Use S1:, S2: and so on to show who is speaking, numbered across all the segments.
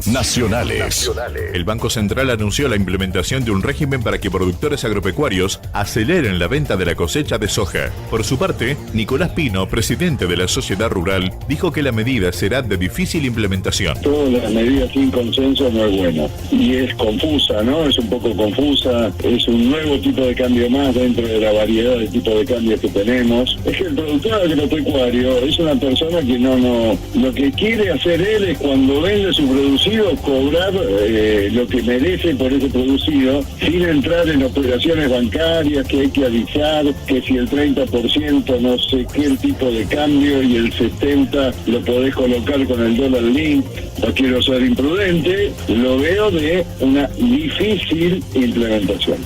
S1: Nacionales.
S2: El Banco Central anunció la implementación de un régimen para que productores agropecuarios aceleren la venta de la cosecha de soja. Por su parte, Nicolás Pino, presidente de la Sociedad Rural, dijo que la medida será de difícil implementación.
S3: Todas las medidas sin consenso no es buena. Y es confusa, ¿no? Es un poco confusa. Es un nuevo tipo de cambio más dentro de la variedad de tipos de cambios que tenemos. Es que el productor agropecuario es una persona que lo que quiere hacer él es cuando vende su producido cobrar lo que merece por ese producido sin entrar en operaciones bancarias que hay que avisar que si el 30% no sé qué el tipo de cambio y el 70% lo podés colocar con el dólar link. No quiero ser imprudente, lo veo de una difícil implementación.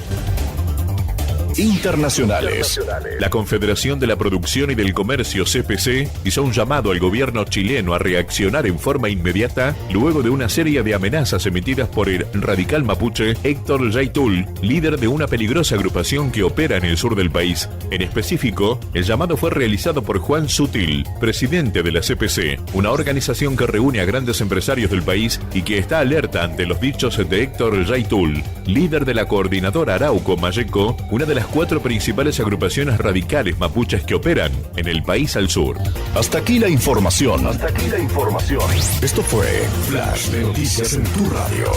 S1: Internacionales.
S2: La Confederación de la Producción y del Comercio, CPC, hizo un llamado al gobierno chileno a reaccionar en forma inmediata luego de una serie de amenazas emitidas por el radical mapuche Héctor Yaitul, líder de una peligrosa agrupación que opera en el sur del país. En específico, el llamado fue realizado por Juan Sutil, presidente de la CPC, una organización que reúne a grandes empresarios del país y que está alerta ante los dichos de Héctor Yaitul, líder de la coordinadora Arauco Mayeco, una de las 4 principales agrupaciones radicales mapuches que operan en el país al sur.
S1: Hasta aquí la información. Esto fue Flash de Noticias en tu radio.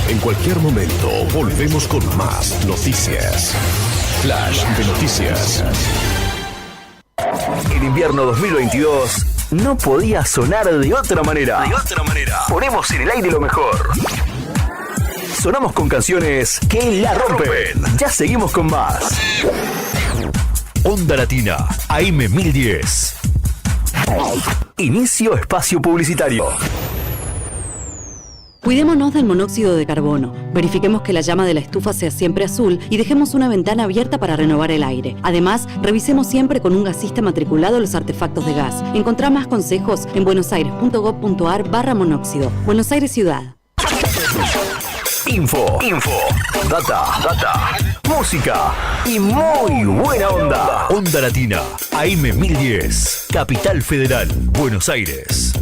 S1: En cualquier momento volvemos con más noticias. Flash de Noticias.
S4: El invierno 2022 no podía sonar de otra manera. Ponemos en el aire lo mejor. Sonamos con canciones que la rompen. Ya seguimos con más.
S1: Onda Latina, AM 1010.
S4: Inicio espacio publicitario.
S5: Cuidémonos del monóxido de carbono. Verifiquemos que la llama de la estufa sea siempre azul y dejemos una ventana abierta para renovar el aire. Además, revisemos siempre con un gasista matriculado los artefactos de gas. Encontrá más consejos en buenosaires.gov.ar/monóxido. Buenos Aires Ciudad.
S4: Info, data, música y muy buena onda.
S1: Onda Latina, AM 1010. Capital Federal, Buenos Aires.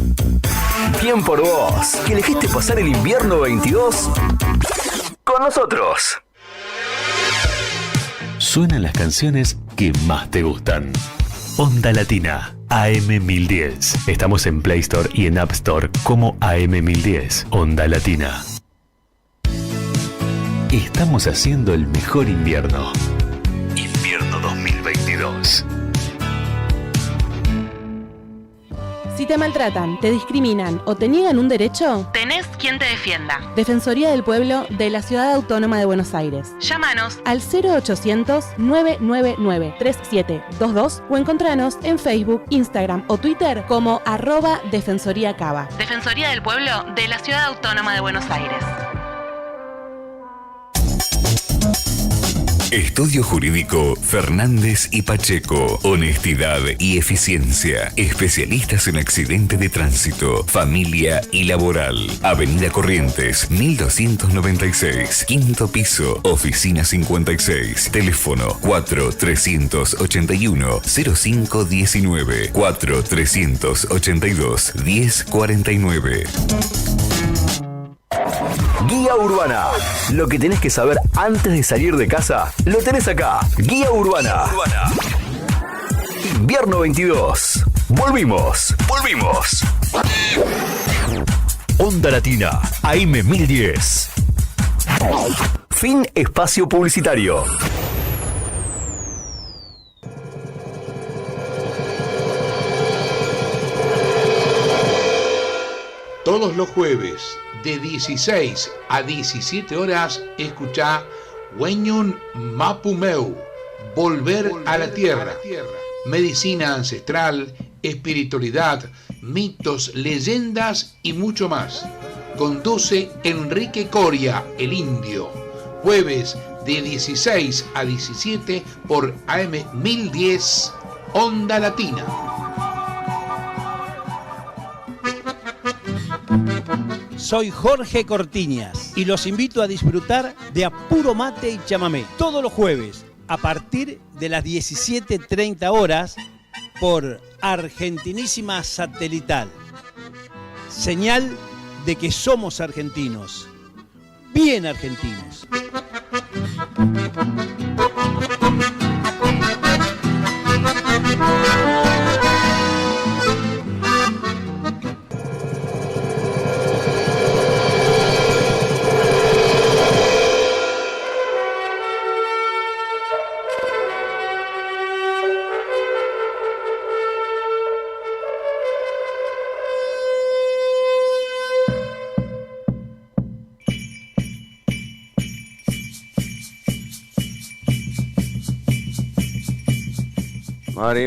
S4: Bien por vos, que elegiste pasar el invierno 22 con nosotros.
S1: Suenan las canciones que más te gustan. Onda Latina, AM 1010. Estamos en Play Store y en App Store como AM 1010. Onda Latina. Estamos haciendo el mejor invierno. Invierno 2022.
S6: Si te maltratan, te discriminan o te niegan un derecho,
S7: tenés quien te defienda.
S6: Defensoría del Pueblo de la Ciudad Autónoma de Buenos Aires.
S7: Llámanos
S6: al 0800-999-3722 o encontranos en Facebook, Instagram o Twitter como @DefensoríaCava.
S7: Defensoría del Pueblo de la Ciudad Autónoma de Buenos Aires.
S8: Estudio Jurídico Fernández y Pacheco. Honestidad y eficiencia. Especialistas en accidente de tránsito, familia y laboral. Avenida Corrientes, 1296. Quinto piso. Oficina 56. Teléfono 4381-0519. 4382-1049.
S4: Guía Urbana. Lo que tenés que saber antes de salir de casa, lo tenés acá. Guía Urbana. Invierno 22. Volvimos.
S1: Onda Latina, AM 1010.
S4: Fin espacio publicitario.
S9: Todos los jueves de 16 a 17 horas escuchá Wenyun Mapumeu, Volver a la Tierra. Medicina ancestral, espiritualidad, mitos, leyendas y mucho más. Conduce Enrique Coria, el indio. Jueves de 16 a 17 por AM 1010, Onda Latina.
S10: Soy Jorge Cortiñas y los invito a disfrutar de A Puro Mate y Chamamé todos los jueves a partir de las 17:30 horas por Argentinísima Satelital. Señal de que somos argentinos, bien argentinos.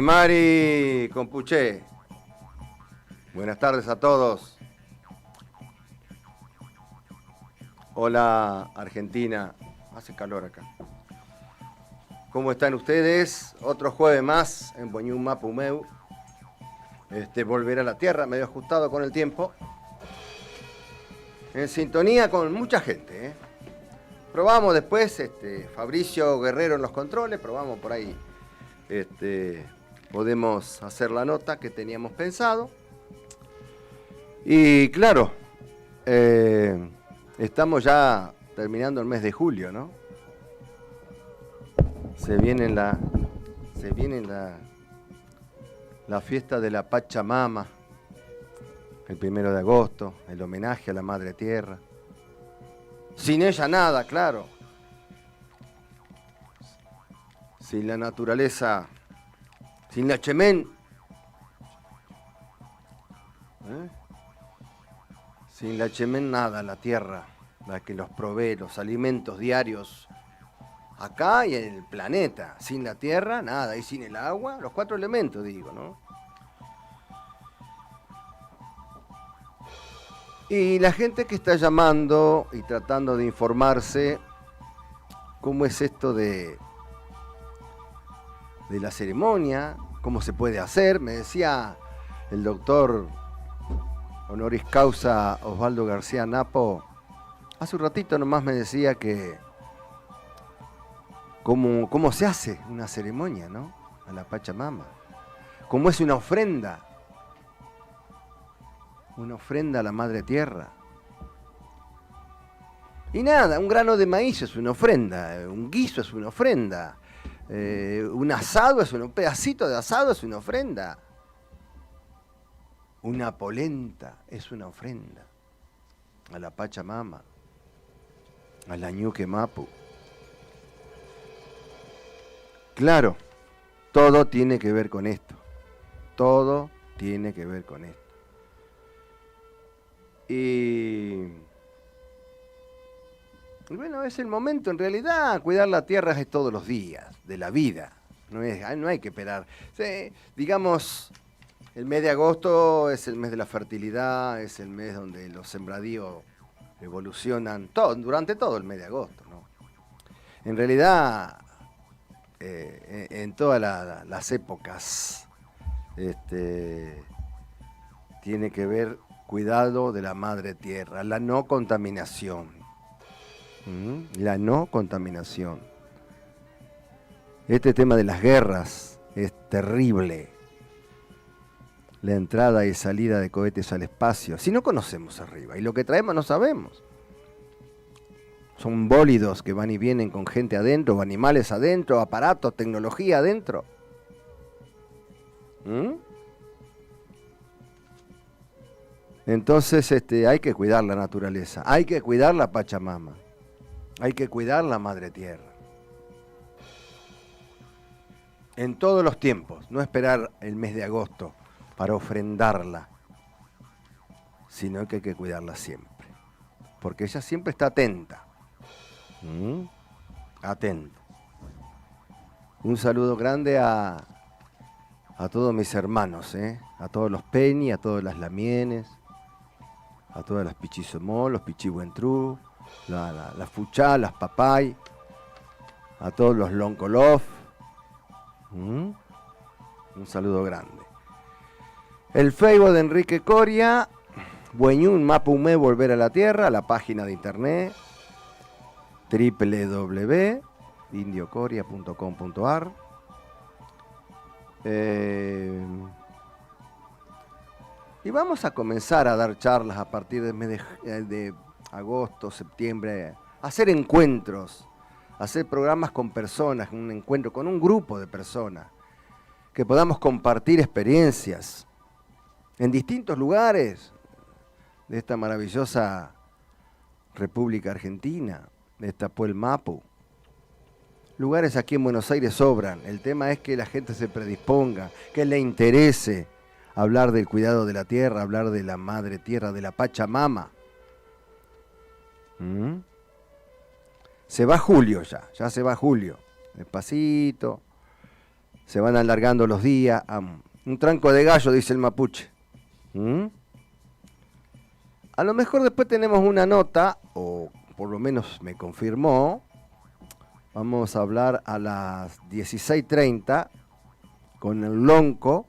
S11: Mari, compuché. Buenas tardes a todos. Hola, Argentina. Hace calor acá. ¿Cómo están ustedes? Otro jueves más en Wenyun Mapu Meu. Volver a la tierra, medio ajustado con el tiempo. En sintonía con mucha gente, ¿eh? Probamos después, Fabricio Guerrero en los controles, probamos por ahí. Podemos hacer la nota que teníamos pensado. Y claro, estamos ya terminando el mes de julio, ¿no? Se viene la fiesta de la Pachamama, el 1 de agosto, el homenaje a la Madre Tierra. Sin ella nada, claro. Sin la naturaleza, sin la Chemen, sin la Chemen nada, la tierra, la que nos provee los alimentos diarios acá y en el planeta. Sin la tierra, nada, y sin el agua, los 4 elementos, digo, ¿no? Y la gente que está llamando y tratando de informarse, ¿cómo es esto de la ceremonia? ¿Cómo se puede hacer? Me decía el doctor honoris causa Osvaldo García Napo, hace un ratito nomás me decía que cómo se hace una ceremonia, ¿no? A la Pachamama. Cómo es una ofrenda a la Madre Tierra. Y nada, un grano de maíz es una ofrenda, un guiso es una ofrenda. Un asado un pedacito de asado es una ofrenda. Una polenta es una ofrenda a la Pachamama, a la Ñuque Mapu. Claro, todo tiene que ver con esto. Todo tiene que ver con esto. Y bueno, es el momento, en realidad, cuidar la tierra es todos los días de la vida, no hay que esperar. Sí, digamos, el mes de agosto es el mes de la fertilidad, es el mes donde los sembradíos evolucionan, durante todo el mes de agosto, ¿no? En realidad, en todas las épocas, tiene que ver cuidado de la madre tierra, la no contaminación. La no contaminación. Este tema de las guerras es terrible. La entrada y salida de cohetes al espacio. Si no conocemos arriba y lo que traemos no sabemos. Son bólidos que van y vienen con gente adentro, animales adentro, aparatos, tecnología adentro. Entonces hay que cuidar la naturaleza, hay que cuidar la Pachamama. Hay que cuidar la Madre Tierra. En todos los tiempos, no esperar el mes de agosto para ofrendarla, sino que hay que cuidarla siempre. Porque ella siempre está atenta. Atenta. Un saludo grande a todos mis hermanos, a todos los Peñi, a todas las Lamienes, a todas las Pichisomó, los Pichibuentrú, las Fuchá, las Papay, a todos los Lonkolov. Un saludo grande. El Facebook de Enrique Coria, Wenyun Mapu Meu Volver a la Tierra, la página de internet www.indiocoria.com.ar. Y vamos a comenzar a dar charlas a partir del mes de agosto, septiembre, hacer encuentros, hacer programas con personas, un encuentro con un grupo de personas, que podamos compartir experiencias en distintos lugares de esta maravillosa República Argentina, de esta Puel Mapu. Lugares aquí en Buenos Aires sobran, el tema es que la gente se predisponga, que le interese hablar del cuidado de la tierra, hablar de la madre tierra, de la Pachamama. Se va julio ya se va julio, despacito, se van alargando los días, un tranco de gallo, dice el mapuche. A lo mejor después tenemos una nota, o por lo menos me confirmó, vamos a hablar a las 16:30 con el lonco,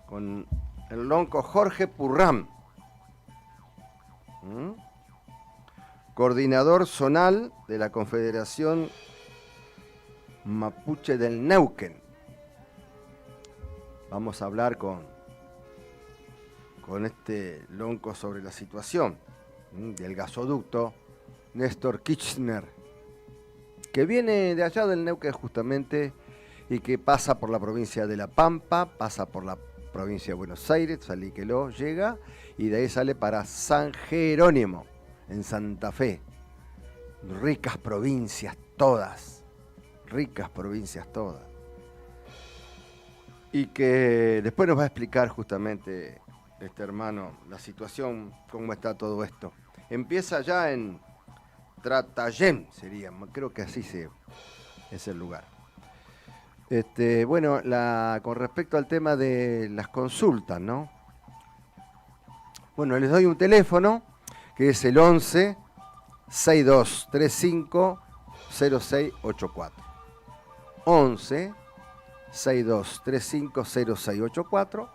S11: con el lonco Jorge Purram, coordinador zonal de la Confederación Mapuche del Neuquén. Vamos a hablar con este lonco sobre la situación del gasoducto Néstor Kirchner, que viene de allá del Neuquén justamente y que pasa por la provincia de La Pampa, pasa por la provincia de Buenos Aires, Saliqueló, llega y de ahí sale para San Jerónimo, en Santa Fe. Ricas provincias todas, y que después nos va a explicar justamente este hermano la situación, cómo está todo esto. Empieza ya en Tratayén, sería, creo que así es el lugar. Bueno, con respecto al tema de las consultas, ¿no? Bueno, les doy un teléfono que es el 11 6235 0684. 11 6235 0684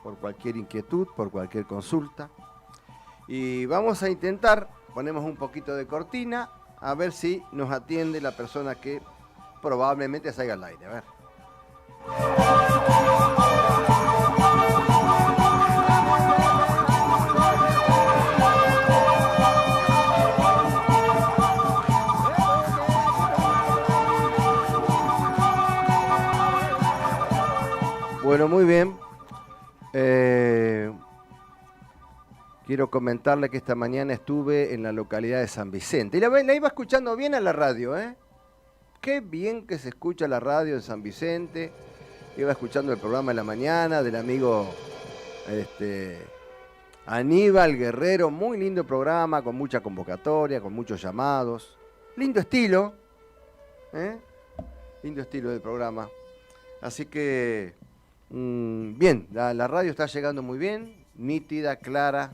S11: por cualquier inquietud, por cualquier consulta. Y vamos a intentar, ponemos un poquito de cortina, a ver si nos atiende la persona que probablemente salga al aire. A ver. Bueno, muy bien. Quiero comentarle que esta mañana estuve en la localidad de San Vicente. Y la iba escuchando bien a la radio, ¿eh? Qué bien que se escucha la radio de San Vicente. Iba escuchando el programa de la mañana del amigo Aníbal Guerrero. Muy lindo programa, con mucha convocatoria, con muchos llamados. Lindo estilo, ¿eh? Lindo estilo del programa. Así que, bien, la radio está llegando muy bien, nítida, clara.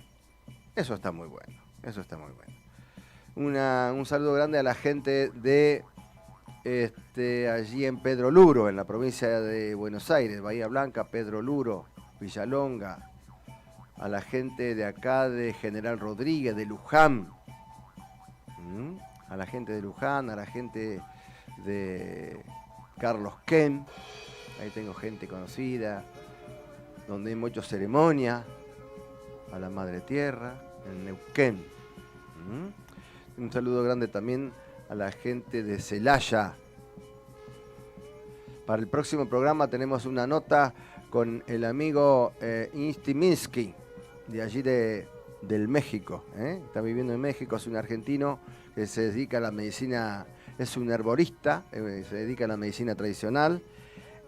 S11: Eso está muy bueno, eso está muy bueno. Un saludo grande a la gente de allí en Pedro Luro, en la provincia de Buenos Aires, Bahía Blanca, Pedro Luro, Villalonga, a la gente de acá de General Rodríguez, de Luján, a la gente de Luján, a la gente de Carlos Ken, ahí tengo gente conocida, donde hay mucha ceremonia, a la Madre Tierra, en Neuquén. Un saludo grande también a la gente de Celaya. Para el próximo programa tenemos una nota con el amigo Instiminsky, de allí del México. Está viviendo en México, es un argentino que se dedica a la medicina, es un herborista, se dedica a la medicina tradicional.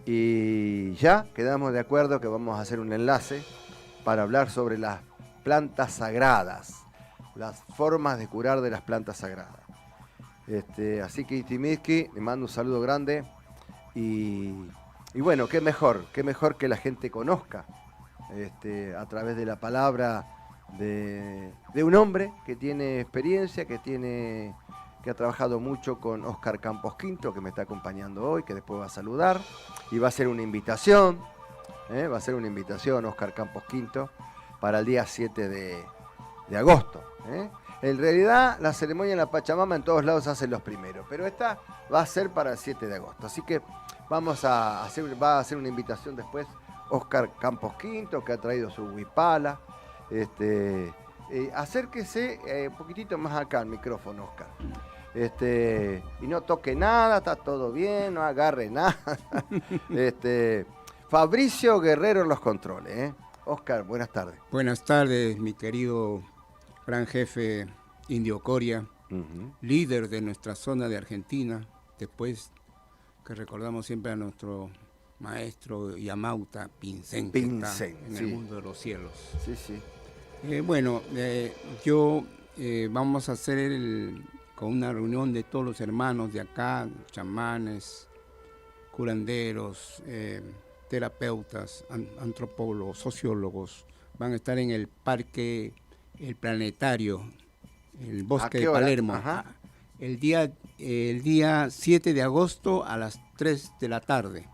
S11: Y ya quedamos de acuerdo que vamos a hacer un enlace para hablar sobre las plantas sagradas, las formas de curar de las plantas sagradas. Así que Instiminsky, le mando un saludo grande y bueno, qué mejor que la gente conozca a través de la palabra de un hombre que tiene experiencia, que ha trabajado mucho con Oscar Campos Quinto, que me está acompañando hoy, que después va a saludar y va a hacer una invitación, Oscar Campos Quinto, para el día 7 de agosto. En realidad, la ceremonia en la Pachamama en todos lados se hacen los primeros, pero esta va a ser para el 7 de agosto. Así que va a hacer una invitación después Oscar Campos Quinto, que ha traído su huipala. Acérquese un poquitito más acá al micrófono, Oscar. Y no toque nada, está todo bien, no agarre nada. Fabricio Guerrero en los controles. Oscar, buenas tardes.
S12: Buenas tardes, mi querido gran jefe Indio Coria, líder de nuestra zona de Argentina, después que recordamos siempre a nuestro maestro Yamauta Pincén, que está en el mundo de los cielos.
S11: Sí, sí.
S12: Vamos a hacer con una reunión de todos los hermanos de acá, chamanes, curanderos, terapeutas, antropólogos, sociólogos. Van a estar en el parque El Planetario, el bosque de Palermo. El día 7 de agosto a las 3 de la tarde.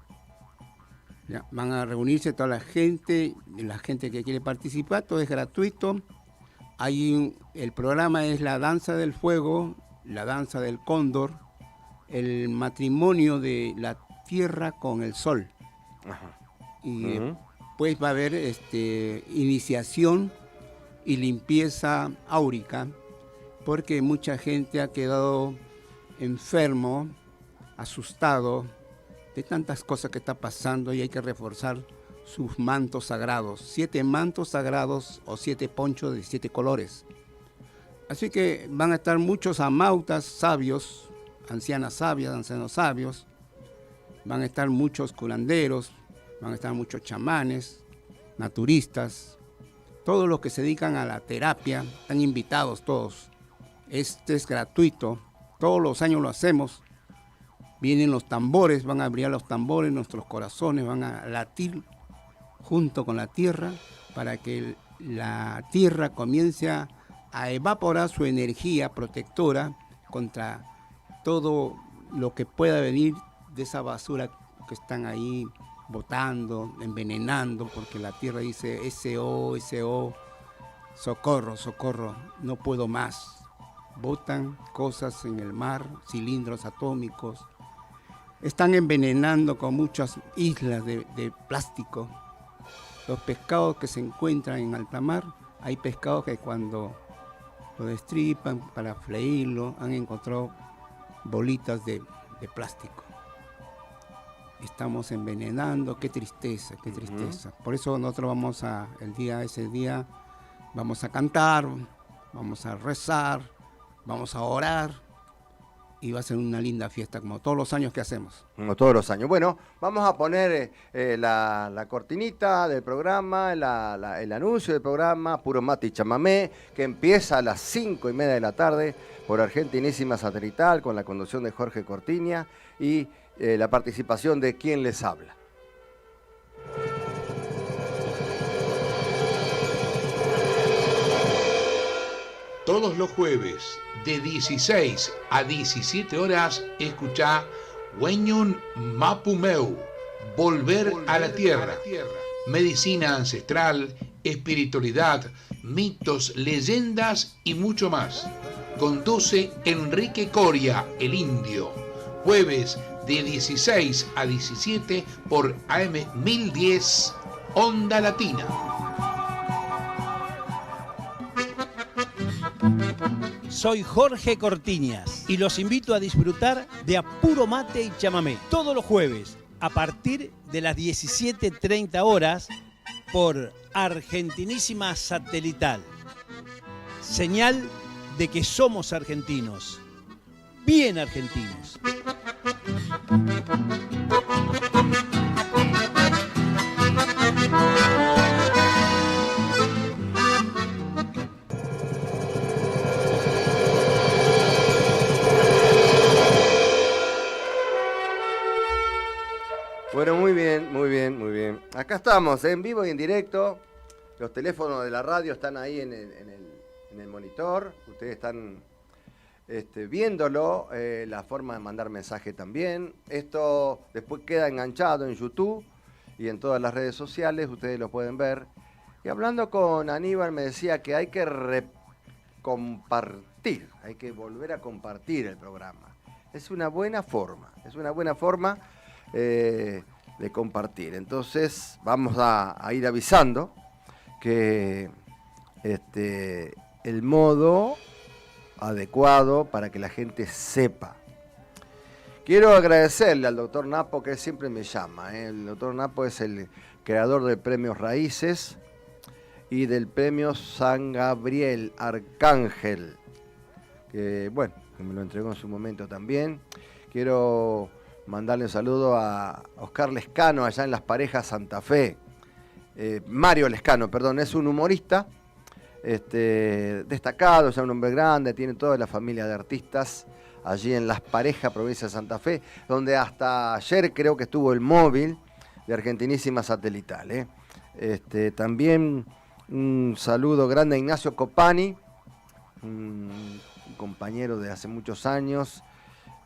S12: Ya, van a reunirse toda la gente que quiere participar, todo es gratuito. El programa es la danza del fuego, la danza del cóndor, el matrimonio de la tierra con el sol. Y pues va a haber iniciación y limpieza áurica, porque mucha gente ha quedado enfermo, asustado de tantas cosas que está pasando, y hay que reforzar sus mantos sagrados, 7 mantos sagrados o 7 ponchos de 7 colores. Así que van a estar muchos amautas sabios, ancianas sabias, ancianos sabios, van a estar muchos curanderos, van a estar muchos chamanes, naturistas, todos los que se dedican a la terapia, están invitados todos. Este es gratuito, todos los años lo hacemos. Vienen los tambores, van a brillar los tambores, nuestros corazones van a latir junto con la tierra para que la tierra comience a evaporar su energía protectora contra todo lo que pueda venir de esa basura que están ahí botando, envenenando, porque la tierra dice SO, socorro, socorro, no puedo más. Botan cosas en el mar, cilindros atómicos. Están envenenando con muchas islas de plástico. Los pescados que se encuentran en alta mar, hay pescados que cuando lo destripan para freírlo han encontrado bolitas de plástico. Estamos envenenando, qué tristeza, qué tristeza. Por eso nosotros ese día vamos a cantar, vamos a rezar, vamos a orar. Y va a ser una linda fiesta, como todos los años que hacemos.
S11: Como todos los años. Bueno, vamos a poner la cortinita del programa, el anuncio del programa, Puro Mate y Chamamé, que empieza a las 5:30 de la tarde por Argentinísima Satelital, con la conducción de Jorge Cortiñas y la participación de quien les habla.
S9: Todos los jueves, de 16 a 17 horas, escuchá Wenyun Mapumeu, Volver a la Tierra. Medicina ancestral, espiritualidad, mitos, leyendas y mucho más. Conduce Enrique Coria, el Indio. Jueves de 16 a 17 por AM 1010, Onda Latina.
S10: Soy Jorge Cortiñas y los invito a disfrutar de A Puro Mate y Chamamé todos los jueves a partir de las 17:30 horas por Argentinísima Satelital. Señal de que somos argentinos, bien argentinos.
S11: Bueno, muy bien, muy bien, muy bien. Acá estamos, en vivo y en directo. Los teléfonos de la radio están ahí en el monitor. Ustedes están viéndolo, la forma de mandar mensaje también. Esto después queda enganchado en YouTube y en todas las redes sociales, ustedes lo pueden ver. Y hablando con Aníbal me decía que hay que compartir, hay que volver a compartir el programa. Es una buena forma, compartir. Entonces vamos a ir avisando que el modo adecuado para que la gente sepa. Quiero agradecerle al doctor Napo, que él siempre me llama. El doctor Napo es el creador del premio Raíces y del premio San Gabriel Arcángel, que bueno, que me lo entregó en su momento también. Quiero mandarle un saludo a Oscar Lescano, allá en Las Parejas, Santa Fe. Mario Lescano, perdón, es un humorista destacado, ya un hombre grande, tiene toda la familia de artistas allí en Las Parejas, provincia de Santa Fe, donde hasta ayer creo que estuvo el móvil de Argentinísima Satelital. También un saludo grande a Ignacio Copani, un compañero de hace muchos años.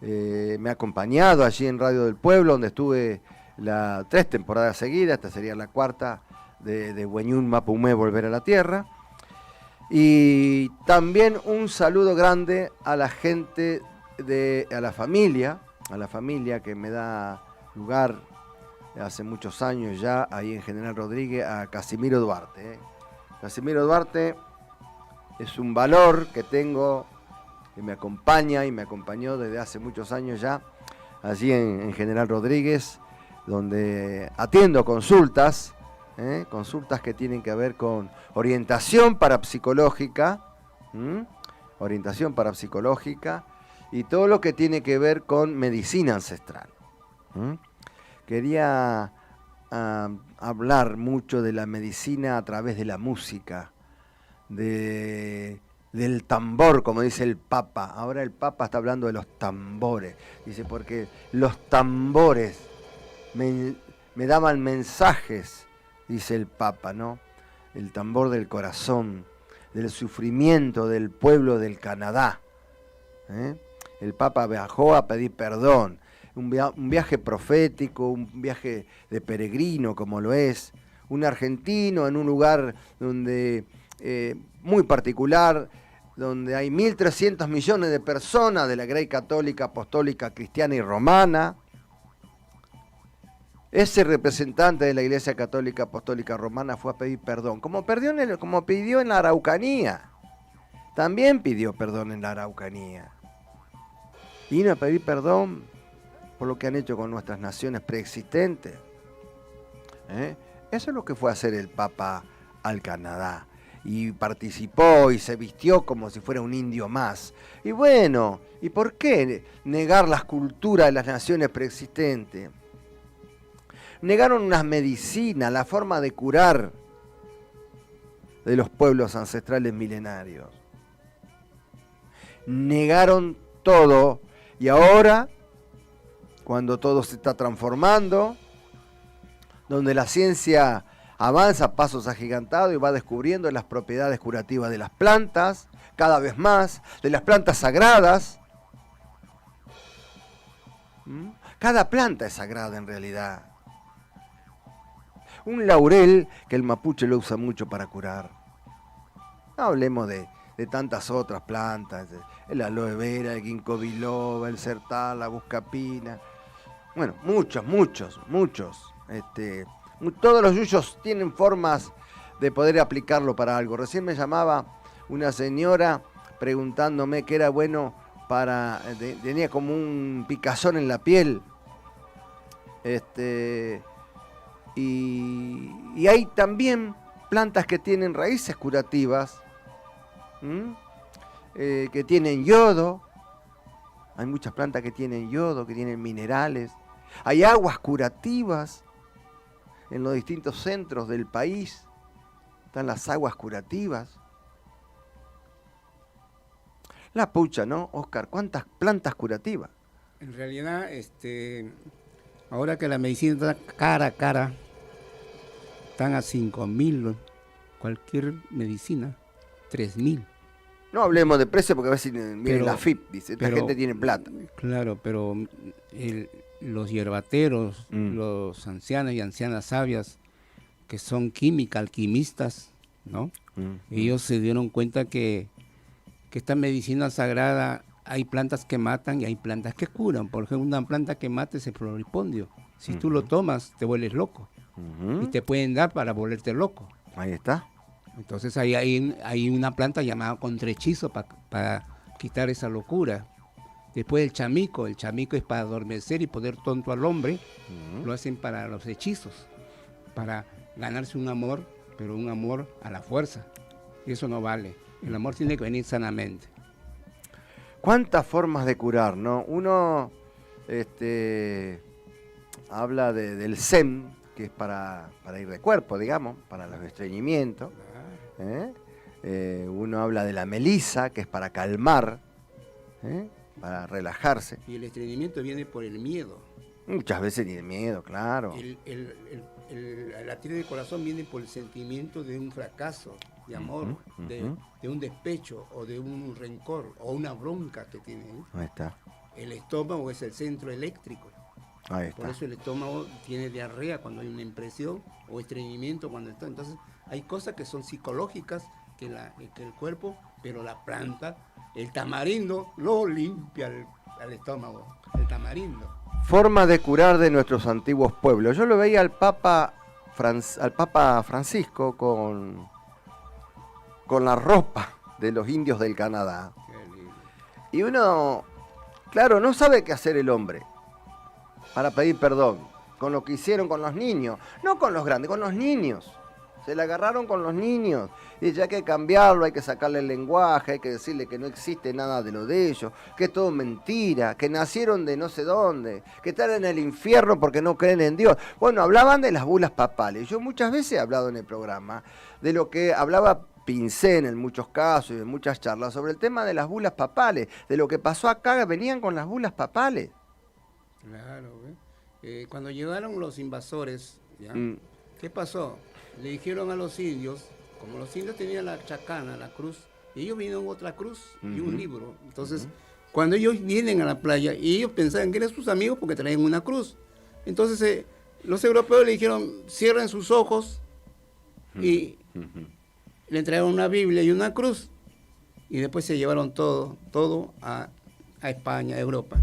S11: Me ha acompañado allí en Radio del Pueblo, donde estuve 3 temporadas seguidas, esta sería la 4ª de Wenyun Mapumé, Volver a la Tierra. Y también un saludo grande a la gente, a la familia que me da lugar hace muchos años ya, ahí en General Rodríguez, a Casimiro Duarte. Casimiro Duarte es un valor que tengo, que me acompaña y me acompañó desde hace muchos años ya, allí en General Rodríguez, donde atiendo consultas que tienen que ver con orientación parapsicológica, y todo lo que tiene que ver con medicina ancestral. Quería hablar mucho de la medicina a través de la música, del tambor, como dice el Papa. Ahora el Papa está hablando de los tambores. Dice, porque los tambores me daban mensajes, dice el Papa, ¿no? El tambor del corazón, del sufrimiento del pueblo del Canadá. El Papa viajó a pedir perdón. Un viaje profético, un viaje de peregrino, como lo es. Un argentino en un lugar donde muy particular, donde hay 1.300 millones de personas de la Grey Católica, Apostólica, Cristiana y Romana. Ese representante de la Iglesia Católica, Apostólica, Romana fue a pedir perdón, como pidió en la Araucanía. También pidió perdón en la Araucanía. Vino a pedir perdón por lo que han hecho con nuestras naciones preexistentes. Eso es lo que fue a hacer el Papa al Canadá. Y participó y se vistió como si fuera un indio más. Y bueno, ¿y por qué negar las culturas de las naciones preexistentes? Negaron unas medicinas, la forma de curar de los pueblos ancestrales milenarios. Negaron todo, y ahora, cuando todo se está transformando, donde la ciencia avanza a pasos agigantados y va descubriendo las propiedades curativas de las plantas, cada vez más, de las plantas sagradas. Cada planta es sagrada en realidad. Un laurel, que el mapuche lo usa mucho para curar. No hablemos de tantas otras plantas, el aloe vera, el ginkgo biloba, el sertal, la buscapina. Bueno, muchos. Todos los yuyos tienen formas de poder aplicarlo para algo. Recién me llamaba una señora preguntándome qué era bueno para... tenía como un picazón en la piel. Y hay también plantas que tienen raíces curativas, que tienen yodo. Hay muchas plantas que tienen yodo, que tienen minerales. Hay aguas curativas en los distintos centros del país. Están las aguas curativas. La pucha, ¿no, Oscar? ¿Cuántas plantas curativas?
S12: En realidad, ahora que la medicina está cara, están a 5.000, cualquier medicina, 3.000.
S11: No hablemos de precio porque a veces miren la FIP, dice, esta gente tiene plata.
S12: Claro, pero los hierbateros, los ancianos y ancianas sabias, que son alquimistas, ¿no? Ellos se dieron cuenta que esta medicina sagrada, hay plantas que matan y hay plantas que curan. Por ejemplo, una planta que mata es el floripondio. Si tú lo tomas, te vuelves loco. Y te pueden dar para volverte loco.
S11: Ahí está.
S12: Entonces hay una planta llamada contrahechizo para quitar esa locura. Después el chamico es para adormecer y poner tonto al hombre. Lo hacen para los hechizos, para ganarse un amor, pero un amor a la fuerza. Y eso no vale. El amor tiene que venir sanamente.
S11: ¿Cuántas formas de curar, no? Uno habla del Zen, que es para ir de cuerpo, digamos, para los estreñimientos. Uno habla de la melisa, que es para calmar, para relajarse.
S12: Y el estreñimiento viene por el miedo.
S11: Muchas veces ni el miedo, claro.
S12: La tirada del corazón viene por el sentimiento de un fracaso, de amor, de un despecho, o de un rencor, o una bronca que tiene.
S11: Ahí está.
S12: El estómago es el centro eléctrico.
S11: Ahí está.
S12: Por eso el estómago tiene diarrea cuando hay una impresión, o estreñimiento cuando está. Entonces hay cosas que son psicológicas que el cuerpo, pero la planta, el tamarindo, lo limpia al estómago, el tamarindo.
S11: Forma de curar de nuestros antiguos pueblos. Yo lo veía al Papa Francisco con la ropa de los indios del Canadá. Y uno, claro, no sabe qué hacer el hombre para pedir perdón con lo que hicieron con los niños, no con los grandes, con los niños. Se la agarraron con los niños y ya hay que cambiarlo, hay que sacarle el lenguaje, hay que decirle que no existe nada de lo de ellos, que es todo mentira, que nacieron de no sé dónde, que están en el infierno porque no creen en Dios. Bueno, hablaban de las bulas papales. Yo muchas veces he hablado en el programa de lo que hablaba Pincén en muchos casos y en muchas charlas sobre el tema de las bulas papales, de lo que pasó acá, venían con las bulas papales.
S12: Claro, cuando llegaron los invasores, ¿ya? ¿Qué pasó? Le dijeron a los indios, como los indios tenían la chacana, la cruz, ellos vinieron otra cruz y un libro. Entonces, cuando ellos vienen a la playa, y ellos pensaban que eran sus amigos porque traían una cruz. Entonces, los europeos le dijeron, cierren sus ojos y le entregaron una Biblia y una cruz. Y después se llevaron todo a España, a Europa.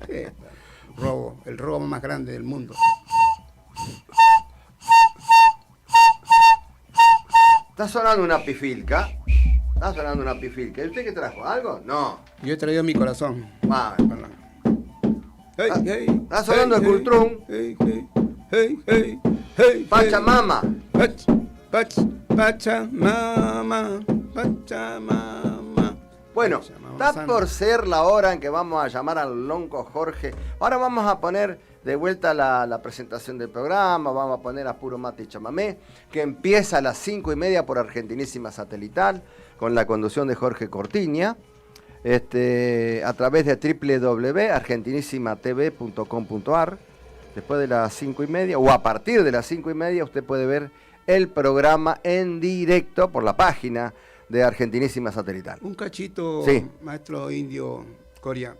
S12: Sí, el robo más grande del mundo.
S11: Está sonando una pifilca. ¿Y usted qué trajo? ¿Algo? No.
S12: Yo he traído mi corazón.
S11: Está sonando el cultrún. Pachamama.
S12: Pachamama.
S11: Bueno, está por ser la hora en que vamos a llamar al lonco Jorge. Ahora vamos a poner de vuelta la presentación del programa, vamos a poner a Puro Mate y Chamamé, que empieza a las 5:30 por Argentinísima Satelital, con la conducción de Jorge Cortiña, a través de www.argentinisimatv.com.ar. Después de las 5:30, o a partir de las 5:30, usted puede ver el programa en directo por la página de Argentinísima Satelital.
S12: Un cachito,
S11: sí.
S12: Maestro Indio Coria.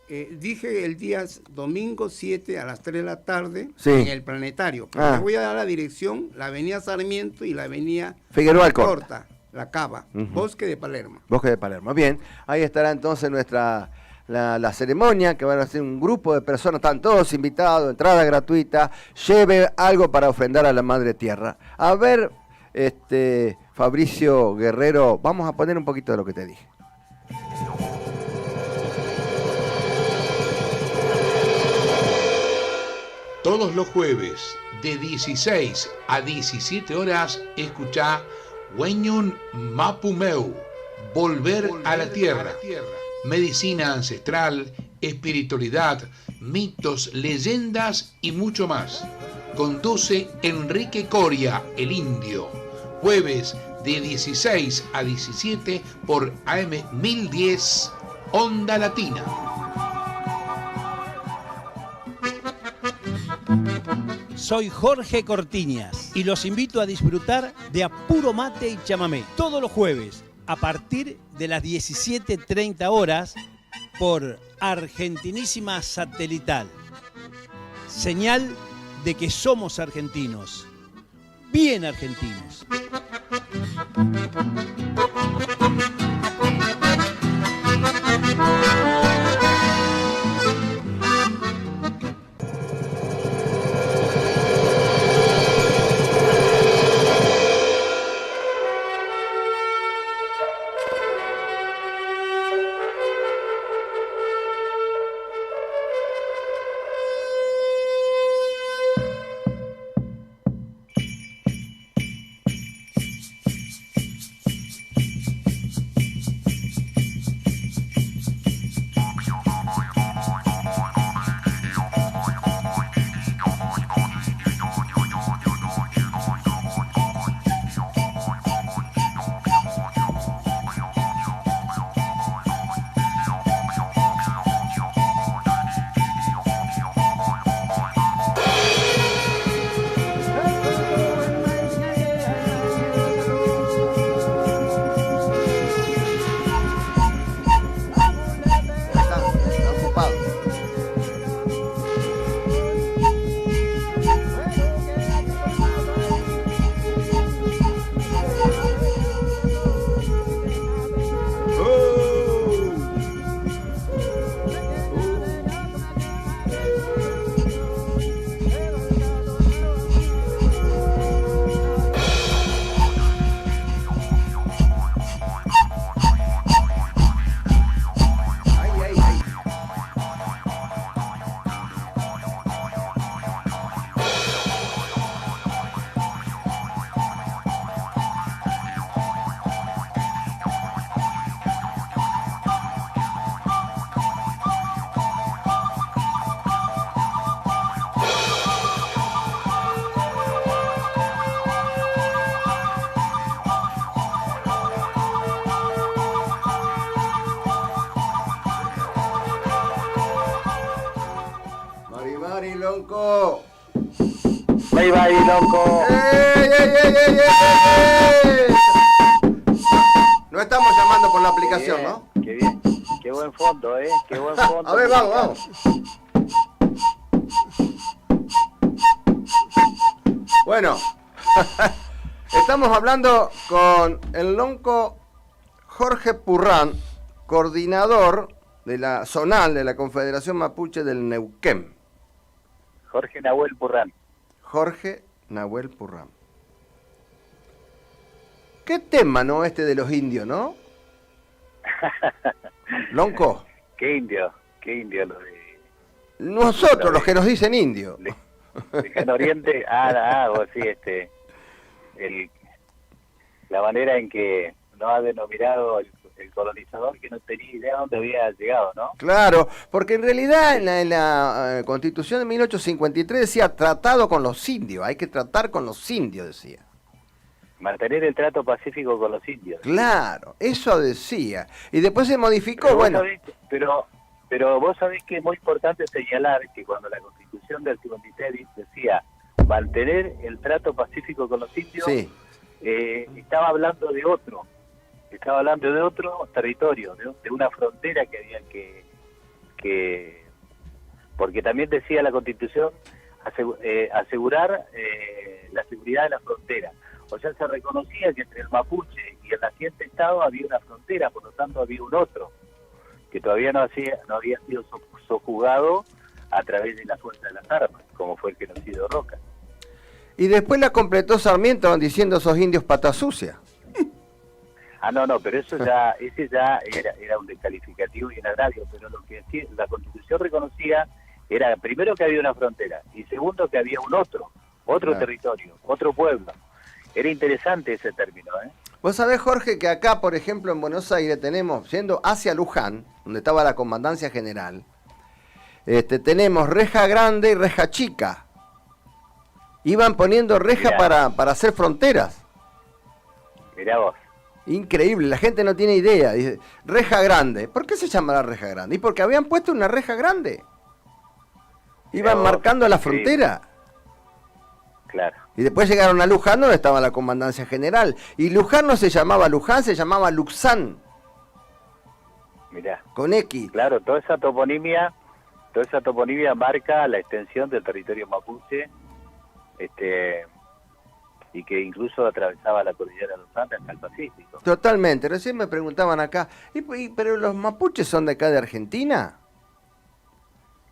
S12: Dije el día domingo 7 a las 3 de la tarde, sí, en el Planetario. Les voy a dar la dirección, la avenida Sarmiento y la avenida
S11: Figueroa Alcorta,
S12: La Cava, Bosque de Palermo.
S11: Bosque de Palermo, bien. Ahí estará entonces la ceremonia, que van a ser un grupo de personas, están todos invitados, entrada gratuita, lleve algo para ofrendar a la Madre Tierra. A ver, Fabricio Guerrero, vamos a poner un poquito de lo que te dije.
S9: Todos los jueves, de 16 a 17 horas, escuchá Wenyun Mapumeu, Volver a la Tierra. Medicina ancestral, espiritualidad, mitos, leyendas y mucho más. Conduce Enrique Coria, el Indio. Jueves de 16 a 17 por AM 1010, Onda Latina.
S10: Soy Jorge Cortiñas y los invito a disfrutar de A Puro Mate y Chamamé todos los jueves a partir de las 17:30 horas por Argentinísima Satelital. Señal de que somos argentinos, bien argentinos.
S11: Lonco.
S13: Bye bye, Lonco.
S11: No estamos llamando por la aplicación,
S13: bien,
S11: ¿no?
S13: Qué bien. Qué buen fondo, Qué buen fondo.
S11: A ver, vamos. Bueno, estamos hablando con el lonco Jorge Purrán, coordinador de la zonal de la Confederación Mapuche del Neuquén.
S13: Jorge Nahuel Purrán.
S11: Jorge Nahuel Purrán. Qué tema, ¿no? Este de los indios, ¿no? Lonco.
S13: Qué indio lo de...
S11: Nosotros, los que nos dicen indio.
S13: Lejano Oriente, vos sí, la manera en que nos ha denominado el colonizador, que no tenía idea de dónde había llegado, ¿no?
S11: Claro, porque en realidad en la Constitución de 1853 decía tratado con los indios, hay que tratar con los indios, decía.
S13: Mantener el trato pacífico con los indios.
S11: Claro, eso decía. Y después se modificó, bueno.
S13: Pero vos sabés que es muy importante señalar que cuando la Constitución del 53 decía mantener el trato pacífico con los indios,
S11: sí,
S13: estaba hablando de otro territorio, de una frontera que había que porque también decía la Constitución asegurar la seguridad de la frontera. O sea, se reconocía que entre el mapuche y el naciente Estado había una frontera, por lo tanto había un otro, que todavía no había sido sojugado a través de la fuerza de las armas, como fue el genocidio de Roca.
S11: Y después la completó Sarmiento diciendo esos indios patas sucias.
S13: No, pero ese ya era un descalificativo y un agravio, pero lo que la Constitución reconocía era, primero, que había una frontera, y segundo, que había un otro claro, territorio, otro pueblo. Era interesante ese término,
S11: Vos sabés, Jorge, que acá, por ejemplo, en Buenos Aires tenemos, yendo hacia Luján, donde estaba la Comandancia General, tenemos reja grande y reja chica. Iban poniendo reja para hacer fronteras.
S13: Mirá vos.
S11: Increíble, la gente no tiene idea. Dice, reja grande. ¿Por qué se llama la reja grande? Y porque habían puesto una reja grande. Iban marcando la frontera.
S13: Claro.
S11: Y después llegaron a Luján, donde estaba la Comandancia General. Y Luján no se llamaba Luján, se llamaba Luxán.
S13: Mirá.
S11: Con X.
S13: Claro, toda esa toponimia marca la extensión del territorio mapuche, y que incluso atravesaba la cordillera de los Andes hasta el Pacífico.
S11: Totalmente. Recién me preguntaban acá, ¿pero los mapuches son de acá de Argentina?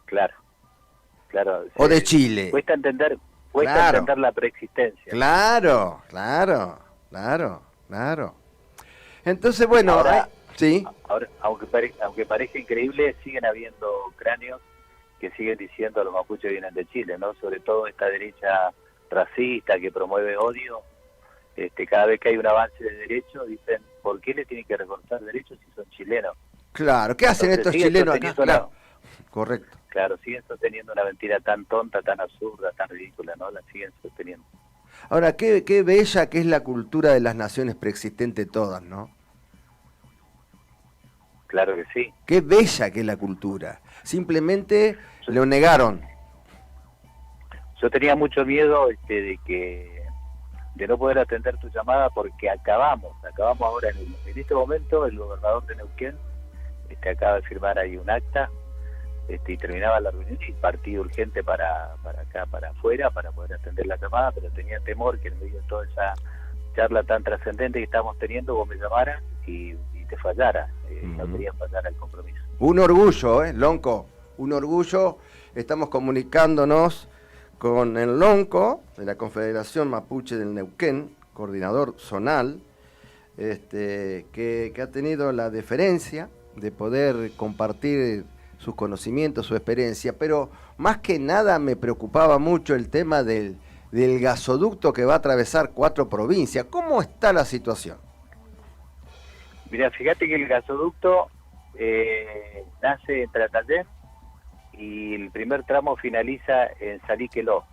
S13: Claro.
S11: ¿O de Chile?
S13: Cuesta entender la preexistencia.
S11: Claro. Entonces, bueno,
S13: ahora,
S11: sí.
S13: Ahora, aunque parezca increíble, siguen habiendo cráneos que siguen diciendo los mapuches vienen de Chile, ¿no? Sobre todo esta derecha racista que promueve odio. Cada vez que hay un avance de derechos, dicen, ¿por qué le tienen que reconocer derechos si son chilenos?
S11: Claro, ¿qué hacen estos chilenos acá? Claro. Correcto.
S13: Claro, siguen sosteniendo una mentira tan tonta, tan absurda, tan ridícula, ¿no? La siguen sosteniendo.
S11: Ahora, qué bella que es la cultura de las naciones preexistentes todas, ¿no?
S13: Claro que sí.
S11: Qué bella que es la cultura. Simplemente lo negaron.
S13: Yo tenía mucho miedo de no poder atender tu llamada porque acabamos ahora en este momento. El gobernador de Neuquén acaba de firmar ahí un acta, y terminaba la reunión y partí urgente para acá, para afuera, para poder atender la llamada, pero tenía temor que en medio de toda esa charla tan trascendente que estábamos teniendo vos me llamaras y te fallara. No quería fallar al compromiso.
S11: Un orgullo, Lonco, un orgullo. Estamos comunicándonos con el Lonco de la Confederación Mapuche del Neuquén, coordinador zonal, que ha tenido la deferencia de poder compartir sus conocimientos, su experiencia, pero más que nada me preocupaba mucho el tema del gasoducto que va a atravesar 4 provincias. ¿Cómo está la situación?
S13: Mira, fíjate que el gasoducto nace en Tratallén y el primer tramo finaliza en Salíqueló.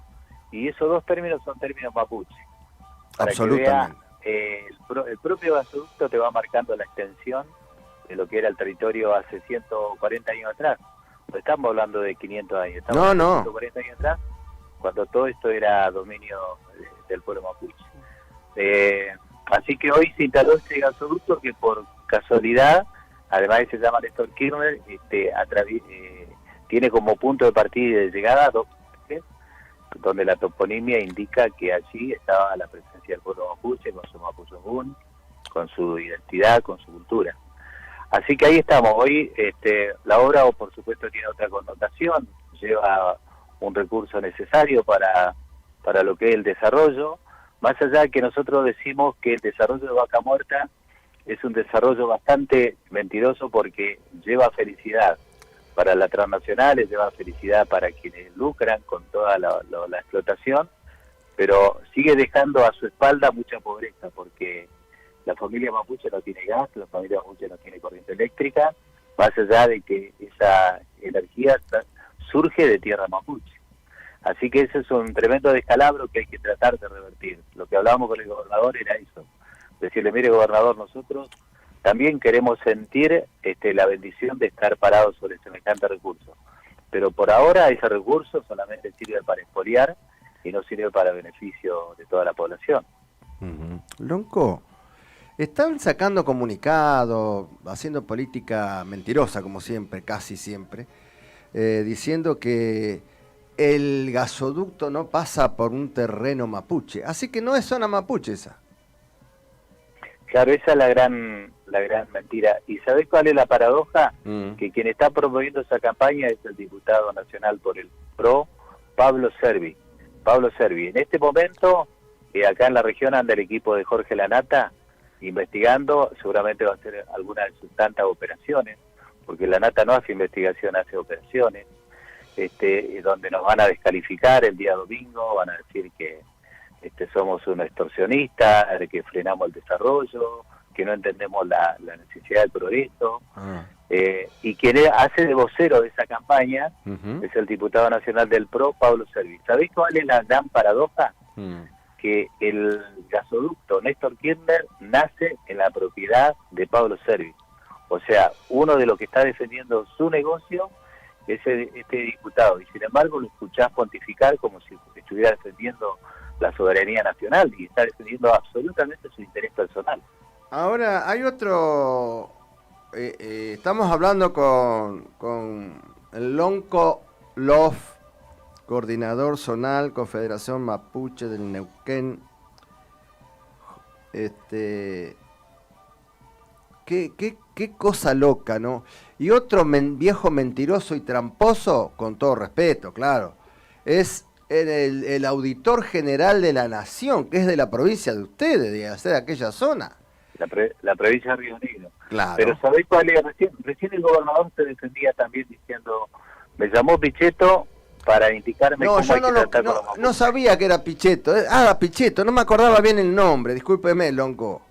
S13: Y esos dos términos son términos mapuche.
S11: Absolutamente.
S13: El propio gasoducto te va marcando la extensión de lo que era el territorio hace 140 años atrás. No estamos hablando de 500 años, estamos hablando de 140 años atrás. cuando todo esto era dominio del pueblo mapuche. Así que hoy se instaló este gasoducto que por casualidad, además de se llama Néstor Kirchner, tiene como punto de partida y de llegada dos partes, donde la toponimia indica que allí estaba la presencia del pueblo mapuche, con su mapuzungún, con su identidad, con su cultura. Así que ahí estamos. Hoy la obra, por supuesto, tiene otra connotación, lleva un recurso necesario para lo que es el desarrollo, más allá de que nosotros decimos que el desarrollo de Vaca Muerta es un desarrollo bastante mentiroso porque lleva felicidad para las transnacionales, lleva felicidad para quienes lucran con toda la explotación, pero sigue dejando a su espalda mucha pobreza porque la familia mapuche no tiene gas, la familia mapuche no tiene corriente eléctrica, más allá de que esa energía surge de tierra mapuche. Así que ese es un tremendo descalabro que hay que tratar de revertir. Lo que hablábamos con el gobernador era eso. Decirle, mire gobernador, nosotros también queremos sentir la bendición de estar parados sobre semejante recurso. Pero por ahora ese recurso solamente sirve para expoliar y no sirve para beneficio de toda la población.
S11: Lonco, están sacando comunicados, haciendo política mentirosa como siempre, casi siempre, diciendo que el gasoducto no pasa por un terreno mapuche, así que no es zona mapuche esa.
S13: Claro, esa es la gran mentira. ¿Y sabés cuál es la paradoja? Que quien está promoviendo esa campaña es el diputado nacional por el PRO, Pablo Servi. En este momento, acá en la región anda el equipo de Jorge Lanata investigando, seguramente va a hacer alguna de sus tantas operaciones, porque Lanata no hace investigación, hace operaciones, donde nos van a descalificar el día domingo, van a decir que somos unos extorsionistas, que frenamos el desarrollo, que no entendemos la necesidad del progreso, y quien hace de vocero de esa campaña es el diputado nacional del PRO, Pablo Servi. ¿Sabéis cuál es la gran paradoja? Que el gasoducto Néstor Kirchner nace en la propiedad de Pablo Servi. O sea, uno de los que está defendiendo su negocio es este diputado, y sin embargo lo escuchás pontificar como si estuviera defendiendo la soberanía nacional y está defendiendo absolutamente su interés personal.
S11: Ahora, hay otro... estamos hablando con el Lonco Lof, coordinador zonal, Confederación Mapuche del Neuquén. Qué cosa loca, ¿no? Y otro viejo mentiroso y tramposo, con todo respeto, claro, es el auditor general de la nación, que es de la provincia de ustedes, de hacer aquella zona.
S13: La provincia de Río Negro.
S11: Claro.
S13: Pero ¿sabéis cuál es? Recién el gobernador se defendía también diciendo, me llamó Pichetto para indicarme cómo hay que tratar con los mapuches.
S11: No sabía que era Pichetto. Pichetto, no me acordaba bien el nombre, discúlpeme, Lonco.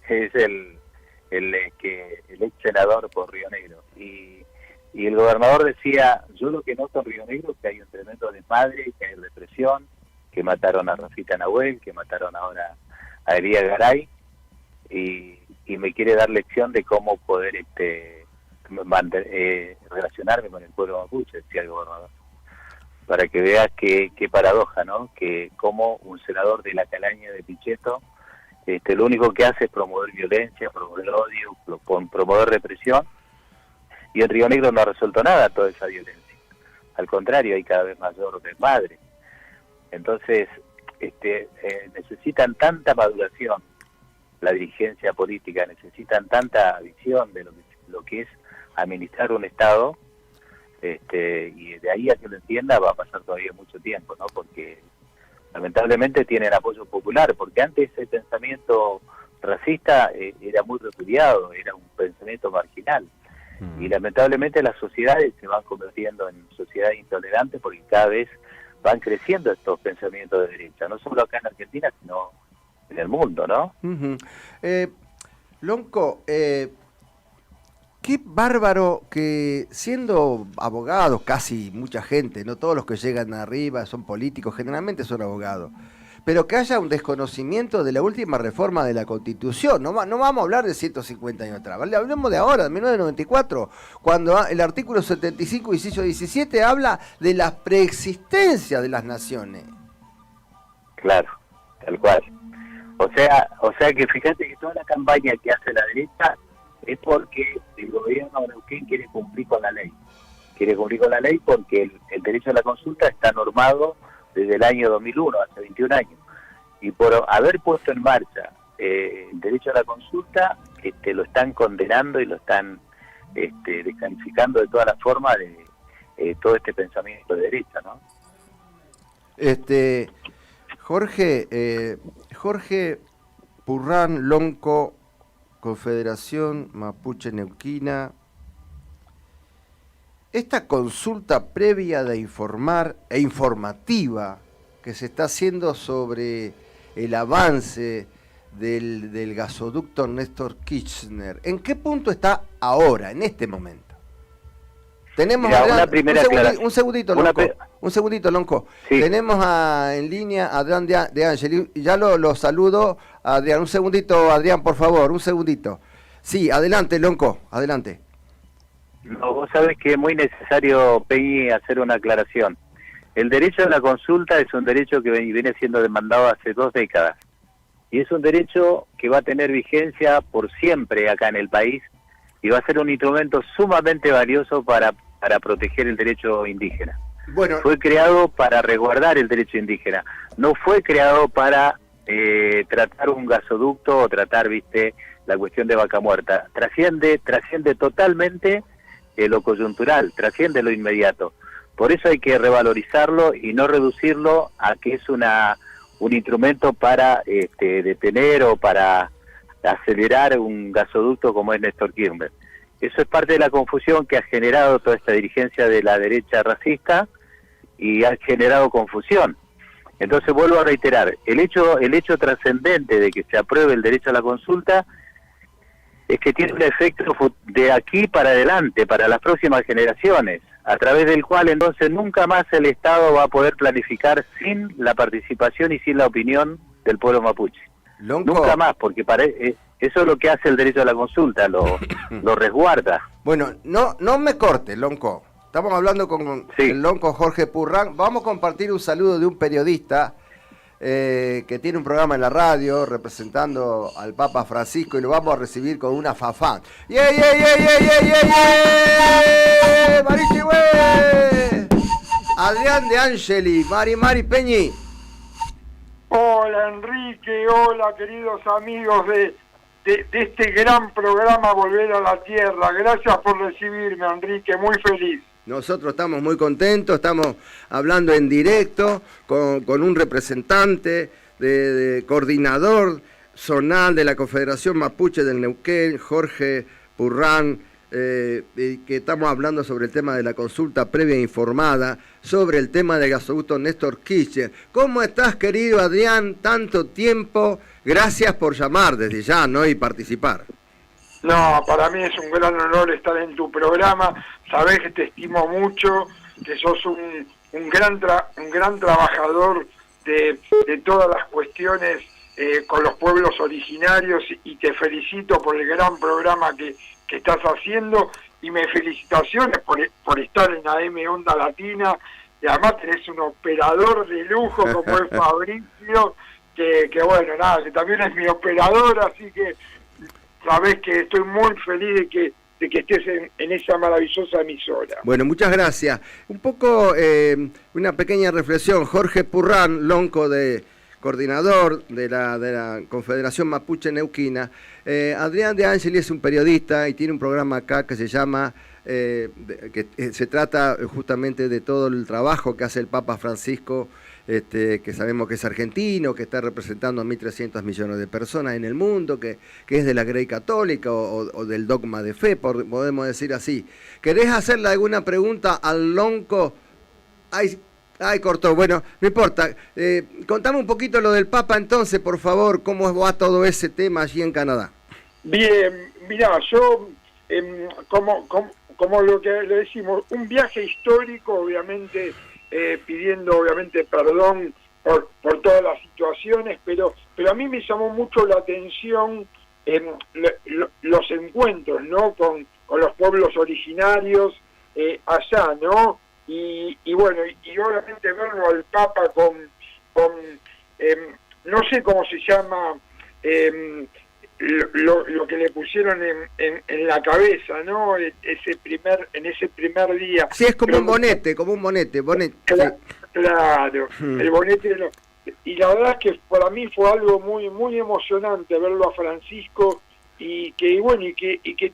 S13: Es el ex senador por Río Negro. Y el gobernador decía, yo lo que noto en Río Negro es que hay un tremendo desmadre, que hay represión, que mataron a Rafita Nahuel, que mataron ahora a Elías Garay, y me quiere dar lección de cómo poder relacionarme con el pueblo mapuche, decía el gobernador. Para que veas qué paradoja, ¿no? Que como un senador de la calaña de Pichetto, lo único que hace es promover violencia, promover odio, promover represión, y en Río Negro no ha resuelto nada toda esa violencia. Al contrario, hay cada vez mayor desmadre. Entonces, necesitan tanta maduración la dirigencia política, necesitan tanta visión de lo que es administrar un Estado, y de ahí a que lo entienda va a pasar todavía mucho tiempo, ¿no? Porque lamentablemente tienen apoyo popular, porque antes ese pensamiento racista era muy repudiado, era un pensamiento marginal, y lamentablemente las sociedades se van convirtiendo en sociedades intolerantes porque cada vez van creciendo estos pensamientos de derecha, no solo acá en Argentina, sino en el mundo, ¿no?
S11: Lonco, qué bárbaro que siendo abogados, casi mucha gente, no todos los que llegan arriba son políticos, generalmente son abogados, pero que haya un desconocimiento de la última reforma de la Constitución. No vamos a hablar de 150 años atrás, ¿vale? Hablemos de ahora, de 1994, cuando el artículo 75, inciso 17, habla de la preexistencia de las naciones.
S13: Claro, tal cual. O sea que fíjate que toda la campaña que hace la derecha es porque el gobierno de Neuquén quiere cumplir con la ley. Quiere cumplir con la ley porque el derecho a la consulta está normado desde el año 2001, hace 21 años. Y por haber puesto en marcha el derecho a la consulta, lo están condenando y lo están descalificando de todas las formas de todo este pensamiento de derecha, ¿no?
S11: Jorge Purrán Lonco, Confederación Mapuche Neuquina. Esta consulta previa de informar e informativa que se está haciendo sobre el avance del gasoducto Néstor Kirchner, ¿en qué punto está ahora, en este momento? Tenemos un segundito, Lonco. Sí. Tenemos en línea a Adrián de Angeli. Ya lo saludo, Adrián. Un segundito, Adrián, por favor, un segundito. Sí, adelante, Lonco, adelante.
S13: No, vos sabés que es muy necesario, Peñi, hacer una aclaración. El derecho a la consulta es un derecho que viene siendo demandado hace 2 décadas. Y es un derecho que va a tener vigencia por siempre acá en el país y va a ser un instrumento sumamente valioso para proteger el derecho indígena. Bueno, fue creado para resguardar el derecho indígena, no fue creado para tratar un gasoducto o tratar, la cuestión de Vaca Muerta. Trasciende totalmente lo coyuntural, trasciende lo inmediato. Por eso hay que revalorizarlo y no reducirlo a que es un instrumento para detener o para acelerar un gasoducto como es Néstor Kirchner. Eso es parte de la confusión que ha generado toda esta dirigencia de la derecha racista y ha generado confusión. Entonces vuelvo a reiterar, el hecho trascendente de que se apruebe el derecho a la consulta es que tiene un efecto de aquí para adelante, para las próximas generaciones, a través del cual entonces nunca más el Estado va a poder planificar sin la participación y sin la opinión del pueblo mapuche. Lonco. Nunca más, porque eso es lo que hace el derecho a la consulta, lo resguarda.
S11: Bueno, no me corte, Lonco. Estamos hablando con el Lonco Jorge Purrán. Vamos a compartir un saludo de un periodista que tiene un programa en la radio representando al Papa Francisco y lo vamos a recibir con una fafán. ¡Yeah, yeah, yeah, yeah, yeah, yeah, yeah! ¡Marichi, güey! Adrián de Angeli, Mari Peñi.
S14: Hola Enrique, hola queridos amigos de este gran programa Volver a la Tierra. Gracias por recibirme, Enrique, muy feliz.
S11: Nosotros estamos muy contentos, estamos hablando en directo con un representante de coordinador zonal de la Confederación Mapuche del Neuquén, Jorge Purrán, que estamos hablando sobre el tema de la consulta previa informada, sobre el tema del gasoducto Néstor Kirchner. ¿Cómo estás, querido Adrián? Tanto tiempo, gracias por llamar desde ya, ¿no? Y participar.
S14: No, para mí es un gran honor estar en tu programa. Sabés que te estimo mucho, que sos un gran trabajador de todas las cuestiones con los pueblos originarios, y te felicito por el gran programa que estás haciendo, y me felicitaciones por estar en AM Onda Latina, y además tenés un operador de lujo como es Fabricio, que bueno, nada, que también es mi operador, así que sabés que estoy muy feliz de que estés en esa maravillosa emisora.
S11: Bueno, muchas gracias. Un poco, una pequeña reflexión. Jorge Purrán, Lonco, coordinador de la Confederación Mapuche Neuquina. Adrián de Angeli es un periodista y tiene un programa acá que se llama, que se trata justamente de todo el trabajo que hace el Papa Francisco, que sabemos que es argentino, que está representando a 1.300 millones de personas en el mundo, que es de la Grey Católica o del dogma de fe, podemos decir así. ¿Querés hacerle alguna pregunta al Lonco? Ay, cortó. Bueno, no importa. Contame un poquito lo del Papa entonces, por favor, cómo va todo ese tema allí en Canadá.
S14: Bien, mirá, yo, como lo que le decimos, un viaje histórico, obviamente, pidiendo obviamente perdón por todas las situaciones, pero a mí me llamó mucho la atención los encuentros, ¿no? Con los pueblos originarios allá, ¿no? Y bueno, y obviamente verlo al Papa con no sé cómo se llama lo que le pusieron en la cabeza, ¿no? En ese primer día.
S11: Sí, es como un bonete.
S14: Claro, el bonete. Y la verdad es que para mí fue algo muy muy emocionante verlo a Francisco y que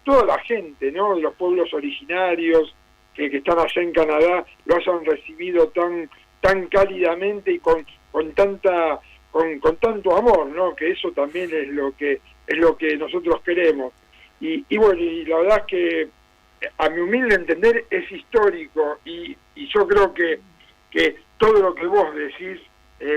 S14: toda la gente, ¿no? De los pueblos originarios que están allá en Canadá lo hayan recibido tan cálidamente y con tanto amor, ¿no? Que eso también es lo que nosotros queremos. Y la verdad es que a mi humilde entender es histórico y yo creo que todo lo que vos decís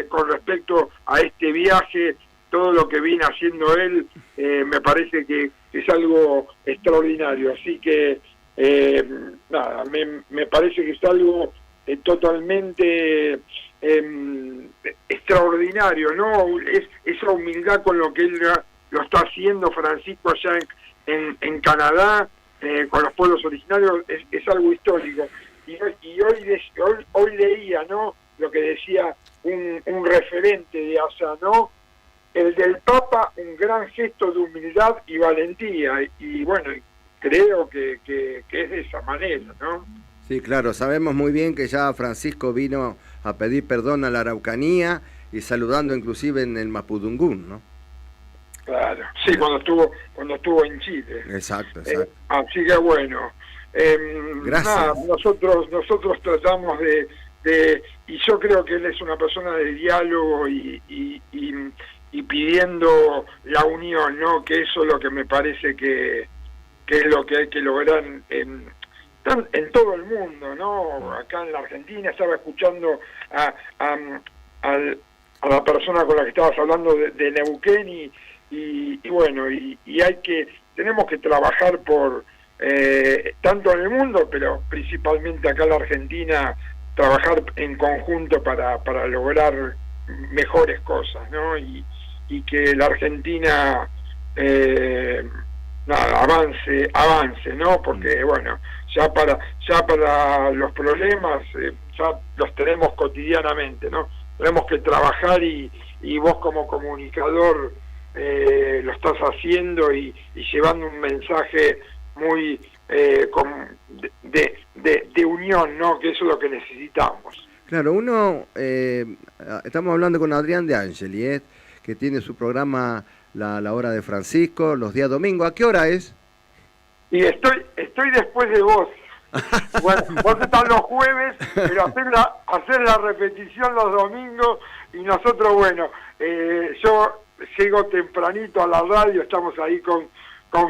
S14: con respecto a este viaje, todo lo que viene haciendo él, me parece que es algo extraordinario. Así que, nada, me parece que es algo totalmente extraordinario, ¿no? Esa humildad con lo que él lo está haciendo, Francisco, allá en Canadá, con los pueblos originarios, es algo histórico. Y hoy leía, ¿no? Lo que decía un referente de allá, ¿no? El del Papa, un gran gesto de humildad y valentía. Y bueno, creo que es de esa manera, ¿no?
S11: Sí, claro, sabemos muy bien que ya Francisco vino a pedir perdón a la Araucanía y saludando inclusive en el Mapudungún, ¿no?
S14: Claro, sí, cuando estuvo en Chile.
S11: Exacto.
S14: Así que bueno,
S11: gracias.
S14: Nada, nosotros tratamos de y yo creo que él es una persona de diálogo y pidiendo la unión, ¿no? Que eso es lo que me parece que es lo que hay que lograr en todo el mundo, ¿no? Acá en la Argentina estaba escuchando a la persona con la que estabas hablando de Neuquén y tenemos que trabajar por tanto en el mundo, pero principalmente acá en la Argentina, trabajar en conjunto para lograr mejores cosas, ¿no? Y que la Argentina avance, ¿no? Porque bueno, ya para los problemas ya los tenemos cotidianamente, ¿no? Tenemos que trabajar y vos como comunicador lo estás haciendo y llevando un mensaje muy de unión, ¿no? Que eso es lo que necesitamos.
S11: Claro, estamos hablando con Adrián de Angeli, que tiene su programa La Hora de Francisco, los días domingos. ¿A qué hora es?
S14: Y estoy después de vos. Bueno, vos estás los jueves, pero hacer la repetición los domingos y nosotros, bueno, yo llego tempranito a la radio, estamos ahí con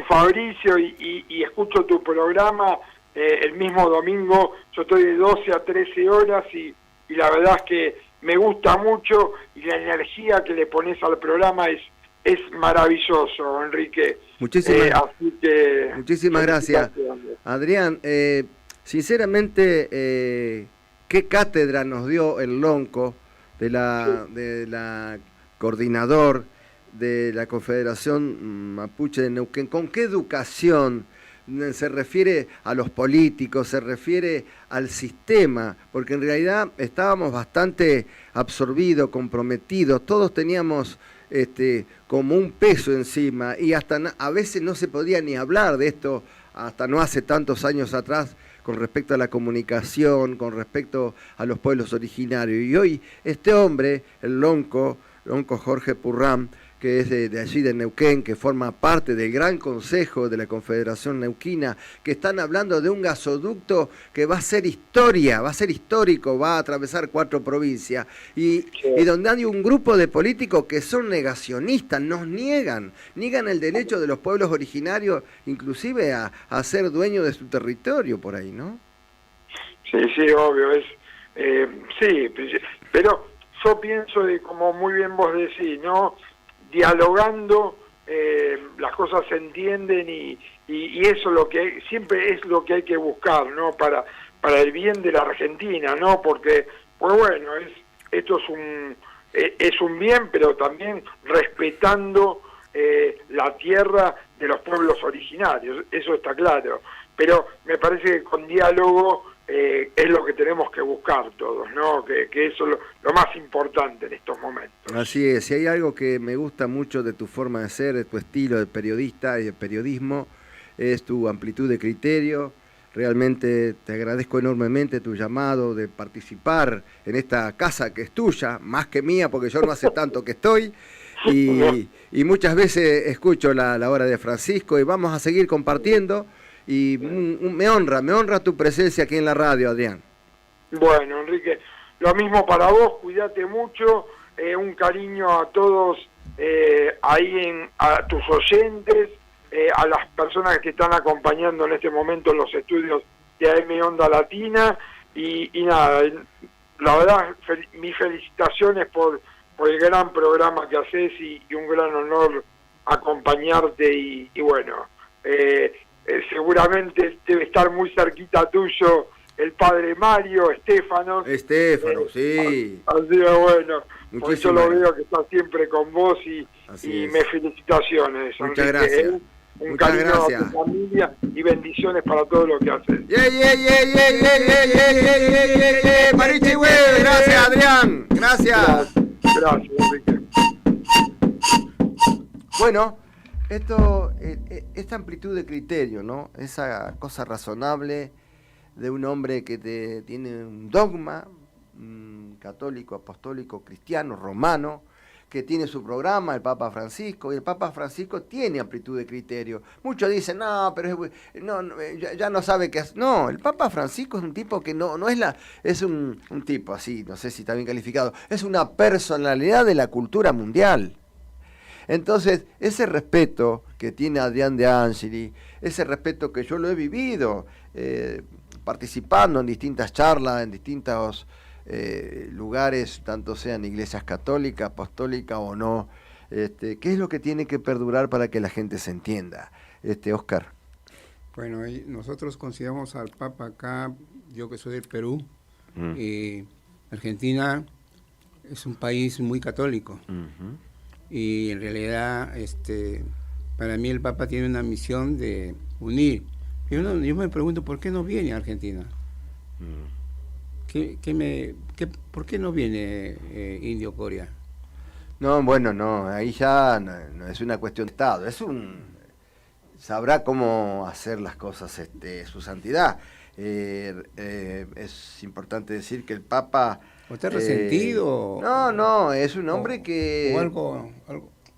S14: Fabricio y escucho tu programa el mismo domingo. Yo estoy de 12 a 13 horas y la verdad es que me gusta mucho y la energía que le pones al programa es maravilloso, Enrique.
S11: Muchísimas gracias. Adrián, sinceramente, ¿qué cátedra nos dio el Lonco de la coordinador de la Confederación Mapuche de Neuquén? ¿Con qué educación se refiere a los políticos, se refiere al sistema? Porque en realidad estábamos bastante absorbidos, comprometidos, todos teníamos como un peso encima y hasta a veces no se podía ni hablar de esto hasta no hace tantos años atrás con respecto a la comunicación, con respecto a los pueblos originarios. Y hoy este hombre, el Lonco Jorge Purram, que es de allí de Neuquén, que forma parte del Gran Consejo de la Confederación Neuquina, que están hablando de un gasoducto que va a ser historia, va a ser histórico, va a atravesar 4 provincias, y donde hay un grupo de políticos que son negacionistas, niegan el derecho de los pueblos originarios, inclusive a ser dueños de su territorio por ahí, ¿no?
S14: Sí, obvio, sí, pero yo pienso como muy bien vos decís, ¿no? Dialogando, las cosas se entienden y eso siempre es lo que hay que buscar, ¿no? Para el bien de la Argentina, ¿no? Porque, pues bueno, esto es es un bien, pero también respetando la tierra de los pueblos originarios, eso está claro. Pero me parece que con diálogo es lo que tenemos que buscar todos, ¿no? Que eso es lo más importante en estos momentos.
S11: Así es, si hay algo que me gusta mucho de tu forma de ser, de tu estilo de periodista y de periodismo, es tu amplitud de criterio. Realmente te agradezco enormemente tu llamado de participar en esta casa que es tuya, más que mía, porque yo no hace tanto que estoy. Y muchas veces escucho la hora de Francisco y vamos a seguir compartiendo. Y me honra tu presencia aquí en la radio, Adrián.
S14: Bueno, Enrique, lo mismo para vos, cuídate mucho, un cariño a todos a tus oyentes, a las personas que están acompañando en este momento en los estudios de AM Onda Latina, y nada, la verdad, mis felicitaciones por el gran programa que haces y un gran honor acompañarte y bueno, seguramente debe estar muy cerquita tuyo el padre Mario, Estéfano,
S11: sí.
S14: Así que bueno, por eso lo veo que está siempre con vos y me felicitaciones.
S11: Muchas
S14: Enrique,
S11: gracias.
S14: Un
S11: Muchas
S14: cariño
S11: gracias.
S14: a tu familia y bendiciones para todo lo que haces.
S11: Marichi, güey, gracias, Adrián. Gracias.
S14: Gracias, Enrique.
S11: Bueno, esta amplitud de criterio, ¿no? Esa cosa razonable de un hombre que tiene un dogma católico, apostólico, cristiano, romano, que tiene su programa, el Papa Francisco, y el Papa Francisco tiene amplitud de criterio. Muchos dicen, no, pero ya no sabe qué hacer. No, el Papa Francisco es un tipo que no es es un tipo así, no sé si está bien calificado, es una personalidad de la cultura mundial. Entonces, ese respeto que tiene Adrián De Angeli, ese respeto que yo lo he vivido, participando en distintas charlas, en distintos lugares, tanto sean iglesias católicas, apostólicas o no, ¿qué es lo que tiene que perdurar para que la gente se entienda? Oscar.
S12: Bueno, nosotros consideramos al Papa acá, yo que soy del Perú, Argentina es un país muy católico. Y en realidad, para mí el Papa tiene una misión de unir. Yo me pregunto, ¿por qué no viene a Argentina? ¿Por qué no viene Indio Coria?
S11: No, bueno, no, ahí ya no es una cuestión de Estado, sabrá cómo hacer las cosas su santidad. Es importante decir que el Papa...
S12: ¿O está resentido?
S11: No, es un hombre que...
S12: O algo...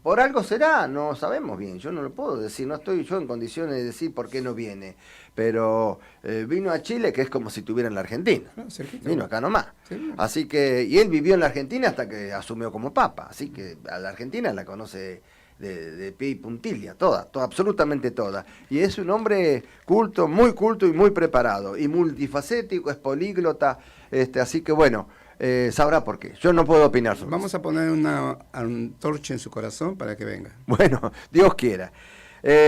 S11: Por algo será, no sabemos bien, yo no lo puedo decir, no estoy yo en condiciones de decir por qué no viene, pero vino a Chile, que es como si estuviera en la Argentina, vino acá nomás, así que, y él vivió en la Argentina hasta que asumió como Papa, así que a la Argentina la conoce de pie y puntilla, toda, absolutamente toda, y es un hombre culto y muy preparado, y multifacético, es políglota, así que bueno, sabrá por qué. Yo no puedo opinar sobre
S12: Vamos a poner una antorcha en su corazón para que venga.
S11: Bueno, Dios quiera.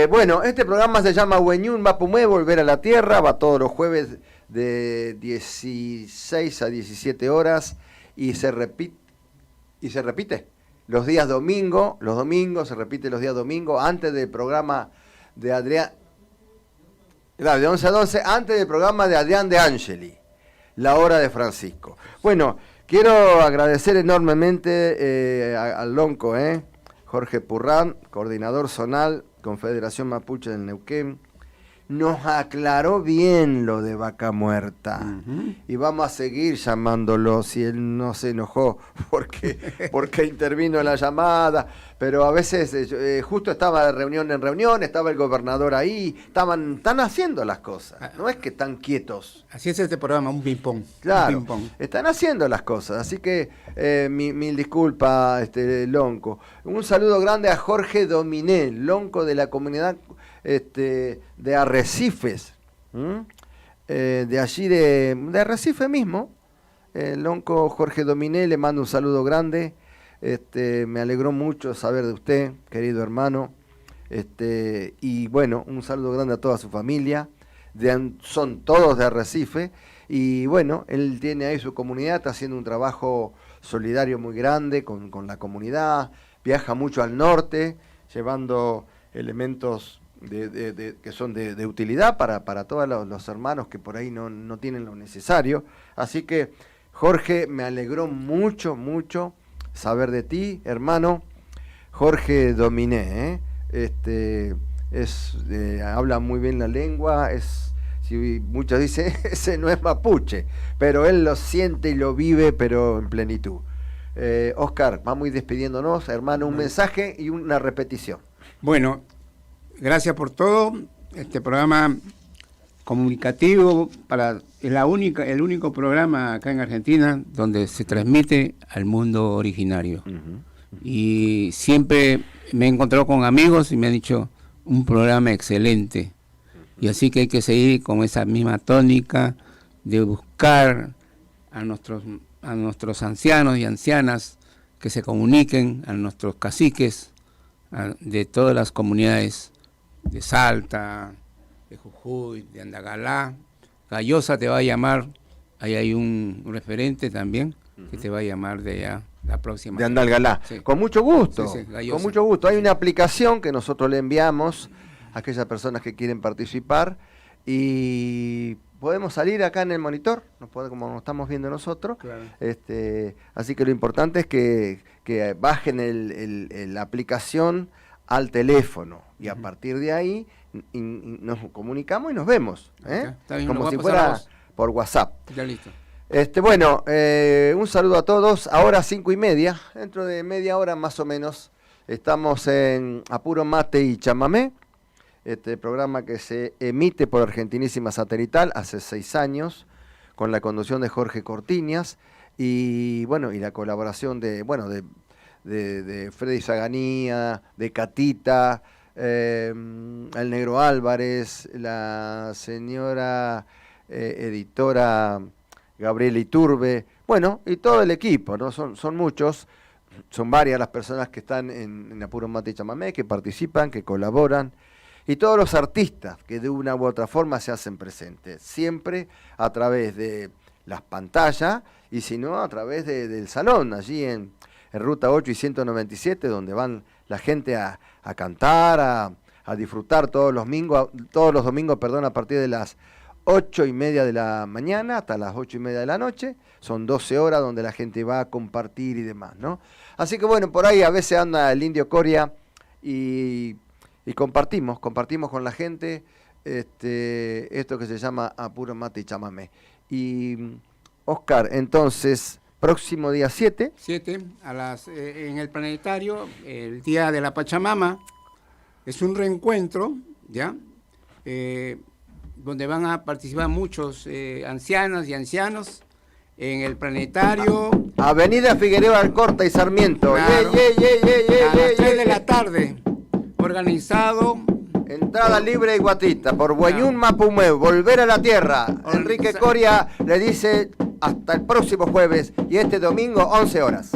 S11: Bueno, este programa se llama Wenyun Mapumé, Volver a la Tierra, va todos los jueves de 16 a 17 horas y se repite los días domingo, se repite los días domingo, antes del programa de Adrián, claro, de 11 a 12, antes del programa de Adrián De Angeli. La hora de Francisco. Bueno, quiero agradecer enormemente al lonco, Jorge Purrán, coordinador zonal, Confederación Mapuche del Neuquén. Nos aclaró bien lo de Vaca Muerta. Y vamos a seguir llamándolo si él no se enojó porque intervino en la llamada. Pero a veces, justo estaba de reunión en reunión, estaba el gobernador ahí, están haciendo las cosas. No es que están quietos.
S12: Así es este programa, un ping-pong.
S11: Claro,
S12: un ping-pong.
S11: Están haciendo las cosas. Así que mil disculpas, lonco. Un saludo grande a Jorge Dominé, lonco de la comunidad de Arrecifes, de allí de Arrecife mismo. El lonco Jorge Dominé, le mando un saludo grande. Me alegró mucho saber de usted, querido hermano. Y bueno, un saludo grande a toda su familia. Son todos de Arrecife. Y bueno, él tiene ahí su comunidad, está haciendo un trabajo solidario muy grande con la comunidad, viaja mucho al norte, llevando elementos que son de utilidad para todos los hermanos que por ahí no tienen lo necesario. Así que, Jorge, me alegró mucho saber de ti, hermano. Jorge Dominé, habla muy bien la lengua, si muchos dicen, ese no es mapuche, pero él lo siente y lo vive, pero en plenitud. Oscar, vamos a ir despidiéndonos, hermano, un mensaje y una repetición.
S12: Bueno, gracias por todo. Este programa comunicativo es el único programa acá en Argentina donde se transmite al mundo originario. Y siempre me he encontrado con amigos y me han dicho, un programa excelente. Y así que hay que seguir con esa misma tónica de buscar a nuestros ancianos y ancianas que se comuniquen, a nuestros caciques de todas las comunidades de Salta, de Jujuy, de Andagalá. Gallosa te va a llamar, ahí hay un referente también que te va a llamar de allá la próxima.
S11: De Andalgalá.
S12: Sí.
S11: Con mucho gusto,
S12: Sí,
S11: con mucho gusto. Hay una aplicación que nosotros le enviamos a aquellas personas que quieren participar y podemos salir acá en el monitor, como nos estamos viendo nosotros.
S12: Claro.
S11: Así que lo importante es que bajen la aplicación al teléfono y a partir de ahí nos comunicamos y nos vemos,
S12: Está bien,
S11: como si fuera por WhatsApp.
S12: Ya listo.
S11: Un saludo a todos. Ahora 5:30, dentro de media hora más o menos, estamos en Apuro Mate y Chamamé, este programa que se emite por Argentinísima Satelital hace 6 años, con la conducción de Jorge Cortiñas y la colaboración de Freddy Zaganía, de Catita, el Negro Álvarez, la señora editora Gabriela Iturbe, y todo el equipo, ¿no? Son muchos, son varias las personas que están en Apuro Mate y Chamamé, que participan, que colaboran, y todos los artistas que de una u otra forma se hacen presentes, siempre a través de las pantallas, y si no, a través del salón, allí en Ruta 8 y 197, donde van la gente a cantar, a disfrutar todos los domingos, a partir de las 8:30 de la mañana hasta las 8:30 de la noche. Son 12 horas donde la gente va a compartir y demás, ¿no? Así que por ahí a veces anda el Indio Coria y compartimos con la gente esto que se llama Apuro Mate y Chamamé. Y Oscar, entonces, próximo día 7.
S12: 7 en el planetario, el Día de la Pachamama, es un reencuentro, ¿ya? Donde van a participar muchos ancianas y ancianos en el planetario.
S11: Avenida Figueroa Alcorta y Sarmiento.
S12: Claro. A las 3 de la tarde. Organizado.
S11: Entrada libre y gratuita por Weñún Mapumeu. Volver a la tierra. Enrique Coria le dice hasta el próximo jueves y este domingo 11 horas.